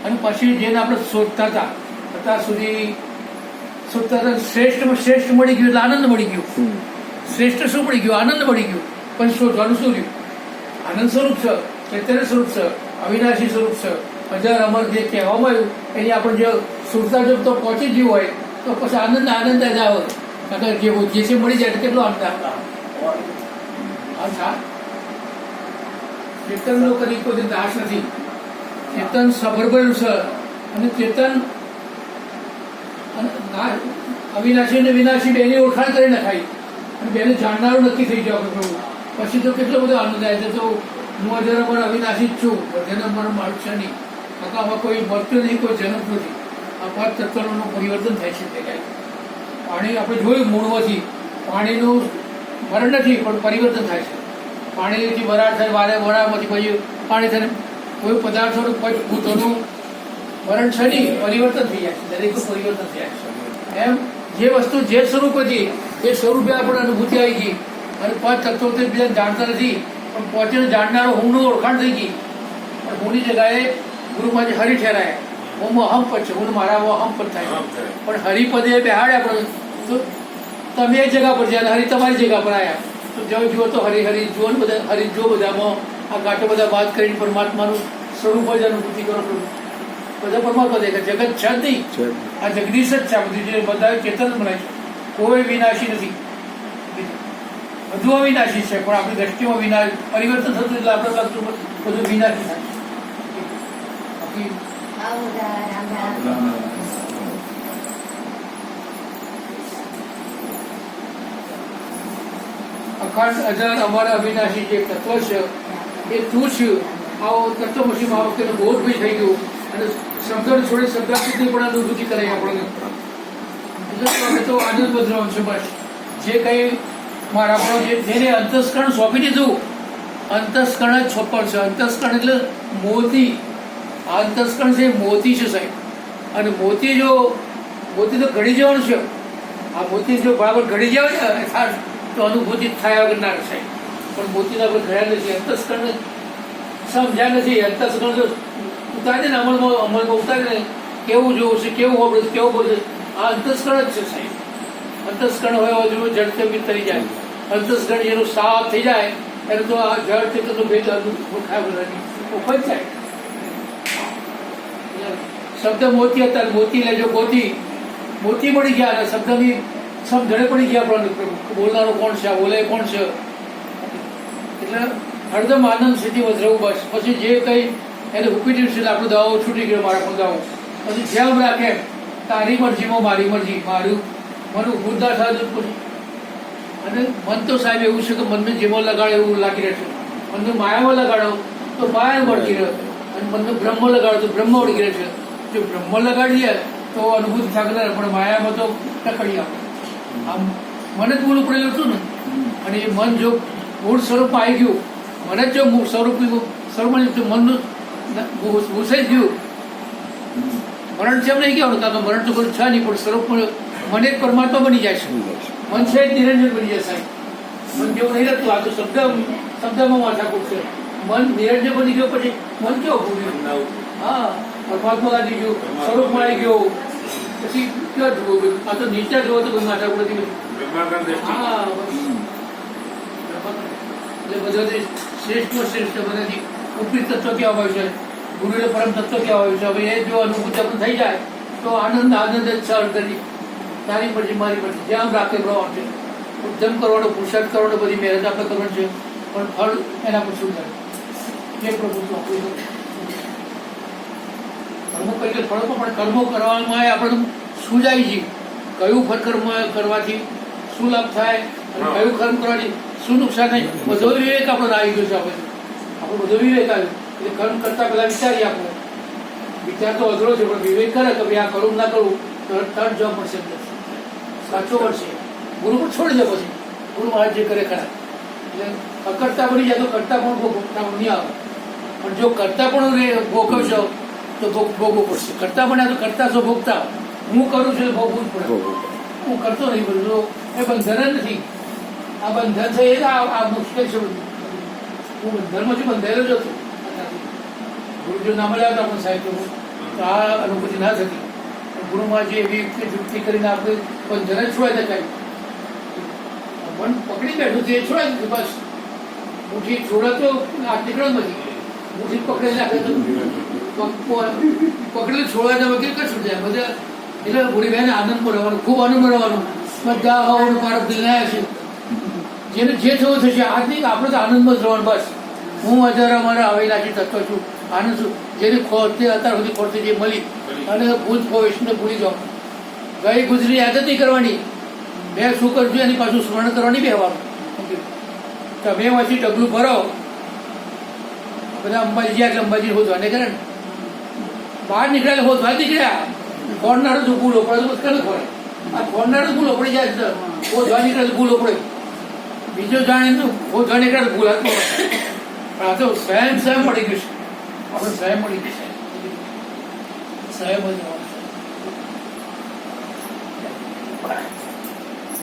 અને પછી જેને આપણે શોધતા હતા અત્યાર સુધી શોધતા હતા, શ્રેષ્ઠમાં શ્રેષ્ઠ મળી ગયું એટલે આનંદ મળી ગયો. શ્રેષ્ઠ શું મળી ગયું? આનંદ મળી ગયો. પણ શોધવાનું શું રહ્યું? આનંદ સ્વરૂપ છે, ચૈતન્ય સ્વરૂપ છે, અવિનાશી સ્વરૂપ છે, અજર અમર જે કહેવામાં આવ્યું એની આપણે જે સુરતા જો તો પહોંચી ગયું હોય તો પછી આનંદ આનંદ જ આવે. અગર જે છે મળી જાય તો કેટલો આનંદ આપતા. ચેતનનો કદી કોઈ નાશ નથી. ચેતન સભરભર્યું છે અને ચેતન અવિનાશી અને વિનાશી બેની ઓળખાણ કરી નખાય અને બેને જાણનારું નક્કી થઈ જાય આપણે પ્રભુ. પછી તો કેટલો બધો આનંદ આવે છે. તો હું અજર અમર અવિનાશી જ છું, જન્મ મરણ મારું છે નહીં. આમાં કોઈ મરતું નહીં, કોઈ જન્મ નથી. આ પાંચ તત્વોનું પરિવર્તન થાય છે. તે કાંઈ પાણી આપણે જોયું મૂળમાંથી પાણીનું મરણ નથી પણ પરિવર્તન થાય છે. પાણીથી વરાળ થાય, વારે વરાળમાંથી પછી પાણી થાય. કોઈ પદાર્થોનું પંચભૂતોનું મરણ છે નહીં, પરિવર્તન થઈ જાય છે. દરેકનું પરિવર્તન થઈ જાય છે. એમ જે વસ્તુ જે સ્વરૂપ હતી એ સ્વરૂપે આપણે અનુભૂતિ આવી ગઈ અને પાંચ તત્વો બીજા જાણતા નથી પણ પહોંચીને જાણનારો હુંનું ઓળખાણ થઈ ગઈ. પણ હુંની જગ્યાએ ગુરુમાં હરિ ઠેરાયા. હું અહમ પદ છે, હું મારા અહમ પદ થાય. પણ હરિપદે બેહાડ્યા આપણે તો તમે એક જગ્યા પર જ્યાં હરિ તમારી જગ્યા પર આવ્યા તો જો જુઓ તો હરિ હરિ જુઓ ને બધા હરિ જો બધામાં આ ગાંઠો બધા વાત કરીને પરમાત્માનું સ્વરૂપ જ અનુભૂતિ કરો. બધા પરમાત્મા દેખાય. જગત છે જ નહીં, આ જગદીશ જ છે. આ બધી જે બધા ચેતન બનાય છે. કોઈ વિનાશી નથી, બધું અવિનાશી છે. પણ આપણી દ્રષ્ટિમાં વિનાશ પરિવર્તન થતું એટલે આપણે લાગતું બધું વિનાશી થાય. અખંડ અજર અમર અવિનાશી જે તત્વ છે એ તું છે. આવો તત્વ પછી આ વખતે બોધ બી થઈ ગયું અને શબ્દ છોડી શબ્દાથી પણ અનુભૂતિ કરાય આપણને. એટલે તો આનંદ બદલાવ છે. બસ જે કંઈ મારા આપણો જેને અંતસ્કરણ સોંપી દીધું, અંતસ્કરણ જ છોપર છે. અંતસ્કરણ એટલે મોતી. આ અંતસ્કરણ છે મોતી છે સાહેબ. અને મોતી તો ઘડી જવાનું છે. આ મોતી જો બરાબર ઘડી જાય ને તો અનુભૂતિ થાય વગર ના સાહેબ. પણ મોતીને આપણે ઘડ્યા નથી, અંતસ્કરણ સમજ્યા નથી. અંતસ્કરણ જો ઉતારે ને અમલમાં ઉતારે ને કેવું જોવું છે, કેવું હોવું છે, કેવું બોલશે, આ અંતસ્કરણ જ છે સાહેબ. અંતસ્કરણ હોય જો જળ ચંબિત થઈ જાય, અંતસ્કરણ એનું સાફ થઈ જાય એને તો આ જળ ચેતનનો ભેદ ઉપજ જાય. શબ્દ મોતી હતા, મોતી લેજો મોતી. મોતી મળી ગયા અને શબ્દની સમજણે પડી ગયા આપણને બોલનારો કોણ છે, આ બોલે કોણ છે. એટલે હરદમ આનંદ સ્થિતિ વધરવું. બસ પછી જે કંઈ એને હુપી છે આપણું દાવો છૂટી ગયો. મારા પણ દાવો પછી જેમ રાખે તારી મરજીમાં મારી મરજી, મારું મન ઉદ્ધાર થાય. અને મન તો સાહેબ એવું છે કે મનને જેમાં લગાડે એવું લાગી રહે છે. મનને માયામાં લગાડો તો માયા મળતી રહે અને મનને બ્રહ્મ લગાડો તો બ્રહ્મ વળગી રહે છે. જો બ્રહ્મ લગાડીએ તો અનુભૂતિ થાક ના, પણ માયામાં તો ટકડી આપણે. આમ મને જ બોલું પડેલું હતું ને. અને એ મન જો મૂળ સ્વરૂપમાં આવી ગયું, મને જ જો સ્વરૂપમાં મનનું ઘૂસાઈ ગયું. મરણ છે એમ નહીં કહેવાનું, કારણ કે મરણ તો બધું છે નહીં, પણ સ્વરૂપમાં મને જ પરમાત્મા બની જાય છે. મન છે જ નિરંજન બની જાય સાહેબ. મન જેવું નહીં રહેતું. આ તો શબ્દમાં માથાકૂટ છે. મન નિરંજન બની ગયો પછી મન કેવો ભૂલ્યું? હા, પરમાત્મા લાગી ગયું, સ્વરૂપમાં આવી ગયો. પછી ક્યાં જુઓ? આ તો નીચે જુઓ તો માથાકૂટ નથી. હા, એટલે બધાથી શ્રેષ્ઠમાં શ્રેષ્ઠ બધાથી ઉપરી તત્વ કહેવામાં આવ્યું છે. ગુરુને પરમ તત્વ કહેવામાં આવ્યું છે. હવે એ જો અનુભૂતિ આપણને થઈ જાય તો આનંદ આનંદ જ સહન કરી. તારી મરજી મારી મરજી જ્યાં રાખે પ્રવાહ છે. ઉદ્યમ કરવાનો, પુરુષાર્થ કરવાનો, બધી મહેનત આપણે કરવાની છે. પણ ફળ એના પર શું થાય એ પ્રભુત્વ આપણું કર્મો કરી ફળો પણ કર્મો કરવામાં આપણે શું જાય છે, કયું કર્મ કરવાથી શું લાભ થાય અને કયું કર્મ કરવાથી શું નુકસાન થાય, બધો વિવેક આપણને આવી ગયો છે. આપણો બધો વિવેક આવ્યો. એટલે કર્મ કરતા પહેલા વિચારીએ. આપણે વિચાર તો અઘરો છે પણ વિવેક કરે કે ભાઈ આ કરું ના કરું તો તરત જવા પડશે. સાચો પડશે. ગુરુ પણ છોડી દે પછી ગુરુ મહારાજ જે કરે ખરા. એટલે અકર્તા બની જાય તો કરતા પણ ભોગવતા નહીં આવે. પણ જો કરતા પણ ભોગવશો તો ભોગવવું પડશે. કરતા બન્યા તો કરતા છો ભોગતા. હું કરું છું ભોગવું જ પડે. હું કરતો નહીં બધું એ બંધન જ નથી. આ બંધન છે એ આ મુશ્કેલ છે બધું. હું બંધનમાંથી બંધાયેલો જ હતો. ગુરુજી ના મળ્યા હતા પણ સાહેબ તો આ અનુભૂતિ ના થતી. ગુરુમાં જે એવી યુક્તિ કરીને આપણે બંધન જ છોડાઈ શકાય. મન પકડી બેઠું તે છોડાઈ દીધું બસ. મુઠ્ઠી છોડાતો હાથ નીકળો નથી. મુઠ્ઠી પકડી નાખે તો પકડેલું છોડવાના વગેરે કશું જાય બધા. એટલે ભૂરીબહેન આનંદમાં રહેવાનું, ખૂબ આનંદમાં રહેવાનું. બધા હોવાનું મારા દિલના છે. જેને જે થવું થશે આજ નહીં, આપણે તો આનંદમાં જ રહેવાનું બસ. હું હજારા મારા અવિનાશી તત્વ છું, આનંદ છું. જેની ખોટતી અત્યાર સુધી ખોટતી જે મળી અને ભૂત ભવિષ્યને ભૂલી જાઓ. ગઈ ગુજરી યાદ જ નહીં કરવાની. મેં શું કરશું એની પાછું સ્મરણ કરવાની બેવાનું. તમે પછી ડગલું ભરો બધા અંબાજી ગયા એટલે અંબાજી હોદવાને કરે ને બહાર નીકળ્યા હોદવા નીકળ્યા. ખોરનારો તો ભૂલો પડે તો કરે ખોરે. આ ખોરનારો ભૂલો પડી જાય, હોદવા નીકળે તો ભૂલો પડે. બીજો જાણે તો હોદવા નીકળે તો ભૂલ હાથમાં પડે. પણ આ તો સ્વયં મળી ગયું છે. આપણે સ્વયં મળી ગયું છે. સ્વયં